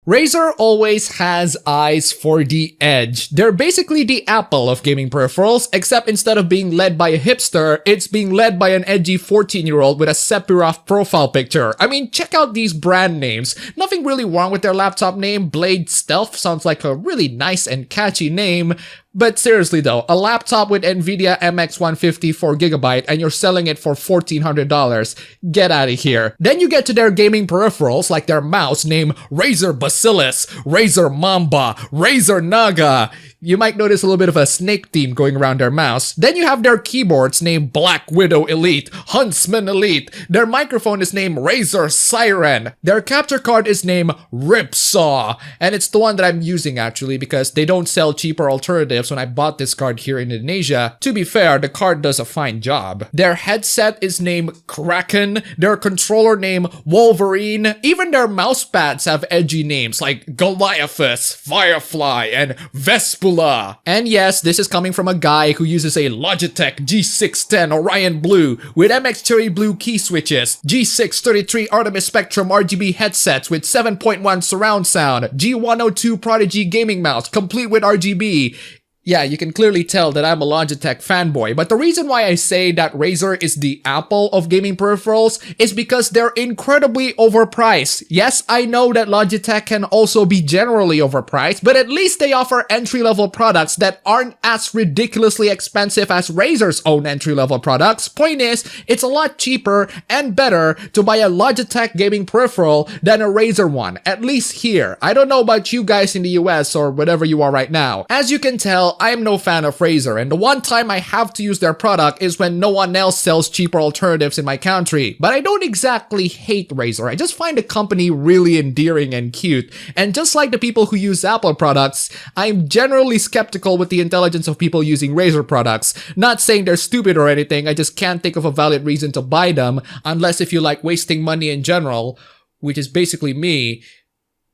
Razer always has eyes for the edge. They're basically the Apple of gaming peripherals, except instead of being led by a hipster, it's being led by an edgy 14-year-old with a Sephiroth profile picture. I mean, check out these brand names. Nothing really wrong with their laptop name. Blade Stealth sounds like a really nice and catchy name. But seriously though, a laptop with NVIDIA MX150 4GB and you're selling it for $1,400. Get out of here. Then you get to their gaming peripherals like their mouse named Razer Bacillus, Razer Mamba, Razer Naga. You might notice a little bit of a snake theme going around their mouse. Then you have their keyboards named Black Widow Elite, Huntsman Elite. Their microphone is named Razer Siren. Their capture card is named Ripsaw. And it's the one that I'm using actually because they don't sell cheaper alternatives when I bought this card here in Indonesia. To be fair, the card does a fine job. Their headset is named Kraken. Their controller named Wolverine. Even their mouse pads have edgy names like Goliathus, Firefly, and Vespa. And yes, this is coming from a guy who uses a Logitech G610 Orion Blue with MX Cherry Blue key switches, G633 Artemis Spectrum RGB headsets with 7.1 surround sound, G102 Prodigy gaming mouse complete with RGB. Yeah, you can clearly tell that I'm a Logitech fanboy, but the reason why I say that Razer is the Apple of gaming peripherals is because they're incredibly overpriced. Yes, I know that Logitech can also be generally overpriced, but at least they offer entry-level products that aren't as ridiculously expensive as Razer's own entry-level products. Point is, it's a lot cheaper and better to buy a Logitech gaming peripheral than a Razer one, at least here. I don't know about you guys in the US or whatever you are right now. As you can tell, I am no fan of Razer, and the one time I have to use their product is when no one else sells cheaper alternatives in my country. But I don't exactly hate Razer, I just find the company really endearing and cute. And just like the people who use Apple products, I'm generally skeptical with the intelligence of people using Razer products. Not saying they're stupid or anything, I just can't think of a valid reason to buy them, unless if you like wasting money in general, which is basically me.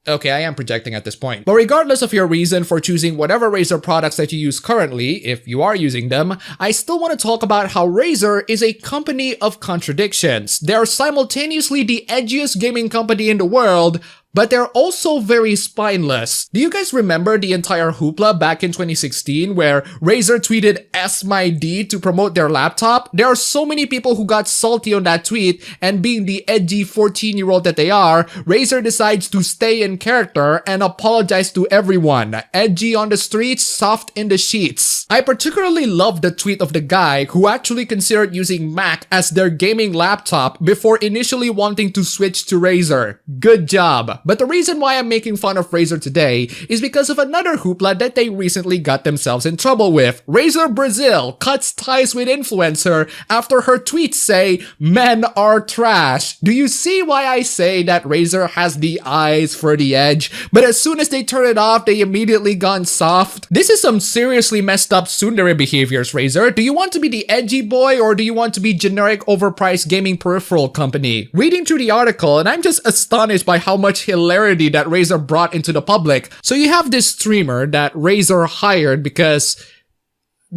Okay, I am projecting at this point. But regardless of your reason for choosing whatever Razer products that you use currently, if you are using them, I still want to talk about how Razer is a company of contradictions. They are simultaneously the edgiest gaming company in the world, but they're also very spineless. Do you guys remember the entire hoopla back in 2016 where Razer tweeted "S my D" to promote their laptop? There are so many people who got salty on that tweet, and being the edgy 14-year-old that they are, Razer decides to stay in character and apologize to everyone. Edgy on the streets, soft in the sheets. I particularly love the tweet of the guy who actually considered using Mac as their gaming laptop before initially wanting to switch to Razer. Good job. But the reason why I'm making fun of Razer today is because of another hoopla that they recently got themselves in trouble with. Razer Brazil cuts ties with influencer after her tweets say, "Men are trash." Do you see why I say that Razer has the eyes for the edge, but as soon as they turn it off, they immediately gone soft? This is some seriously messed up tsundere behaviors, Razer. Do you want to be the edgy boy, or do you want to be generic overpriced gaming peripheral company? Reading through the article, and I'm just astonished by how much hilarity that Razer brought into the public. So you have this streamer that Razer hired because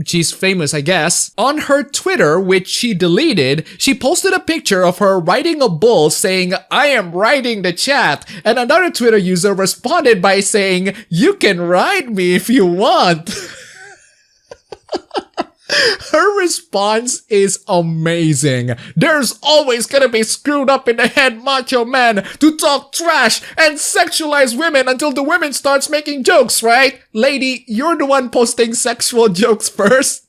she's famous, I guess. On her Twitter, which she deleted, she posted a picture of her riding a bull saying, "I am riding the chat." And another Twitter user responded by saying, "You can ride me if you want." Her response is amazing. There's always gonna be screwed up in the head macho men to talk trash and sexualize women until the women starts making jokes, right? Lady, you're the one posting sexual jokes first.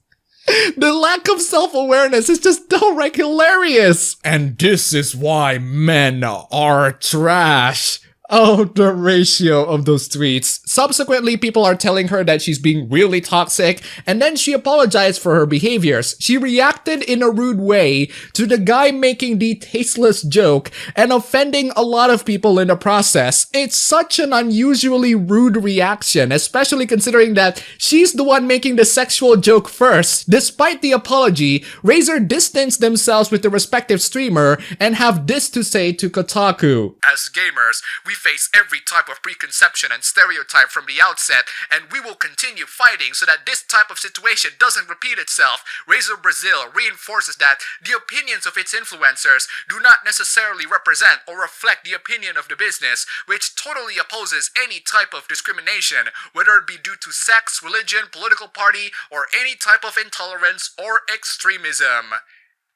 The lack of self-awareness is just downright hilarious. And this is why men are trash. Oh, the ratio of those tweets. Subsequently, people are telling her that she's being really toxic, and then she apologized for her behaviors. She reacted in a rude way to the guy making the tasteless joke and offending a lot of people in the process. It's such an unusually rude reaction, especially considering that she's the one making the sexual joke first. Despite the apology, Razer distanced themselves with the respective streamer and have this to say to Kotaku. As gamers, we face every type of preconception and stereotype from the outset, and we will continue fighting so that this type of situation doesn't repeat itself. Razer Brazil reinforces that the opinions of its influencers do not necessarily represent or reflect the opinion of the business, which totally opposes any type of discrimination, whether it be due to sex, religion, political party, or any type of intolerance or extremism.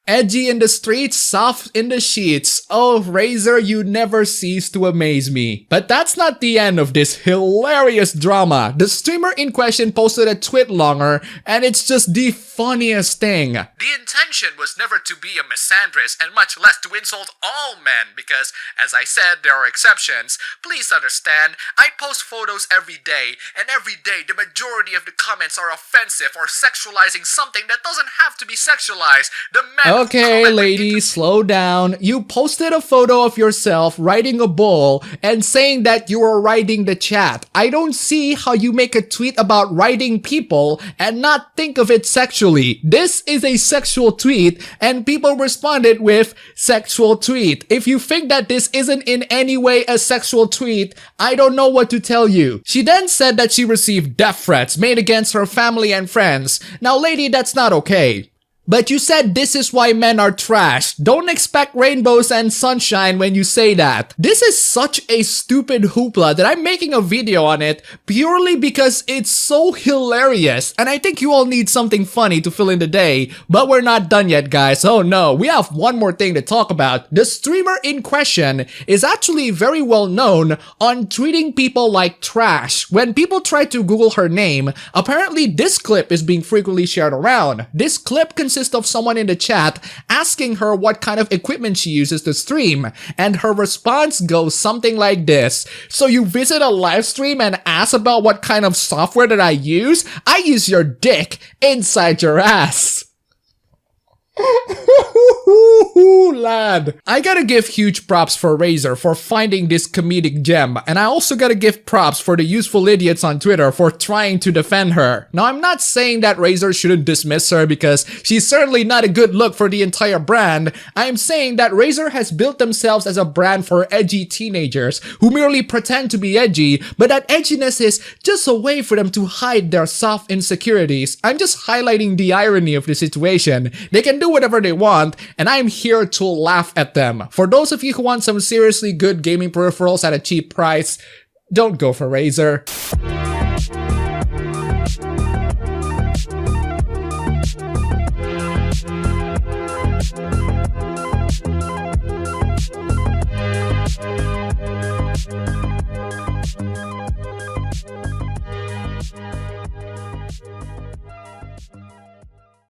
Edgy in the streets, soft in the sheets. Oh, Razer, you never cease to amaze me. But that's not the end of this hilarious drama. The streamer in question posted a tweet longer, and it's just the funniest thing. The intention was never to be a misandrist, and much less to insult all men, because, as I said, there are exceptions. Please understand, I post photos every day, and every day the majority of the comments are offensive or sexualizing something that doesn't have to be sexualized. The men Okay, lady, slow down. You posted a photo of yourself riding a bull and saying that you were riding the chat. I don't see how you make a tweet about riding people and not think of it sexually. This is a sexual tweet, and people responded with sexual tweet. If you think that this isn't in any way a sexual tweet, I don't know what to tell you. She then said that she received death threats made against her family and friends. Now, lady, that's not okay. But you said this is why men are trash. Don't expect rainbows and sunshine when you say that. This is such a stupid hoopla that I'm making a video on it purely because it's so hilarious. And I think you all need something funny to fill in the day. But we're not done yet, guys. Oh no, we have one more thing to talk about. The streamer in question is actually very well known on treating people like trash. When people try to Google her name, apparently this clip is being frequently shared around. This clip consists of someone in the chat asking her what kind of equipment she uses to stream, and her response goes something like this. So you visit a live stream and ask about what kind of software that I use? I use your dick inside your ass. Lad. I gotta give huge props for Razer for finding this comedic gem, and I also gotta give props for the useful idiots on Twitter for trying to defend her. Now, I'm not saying that Razer shouldn't dismiss her because she's certainly not a good look for the entire brand. I'm saying that Razer has built themselves as a brand for edgy teenagers who merely pretend to be edgy, but that edginess is just a way for them to hide their soft insecurities. I'm just highlighting the irony of the situation. They can do whatever they want, and I'm here to laugh at them. For those of you who want some seriously good gaming peripherals at a cheap price, don't go for Razer.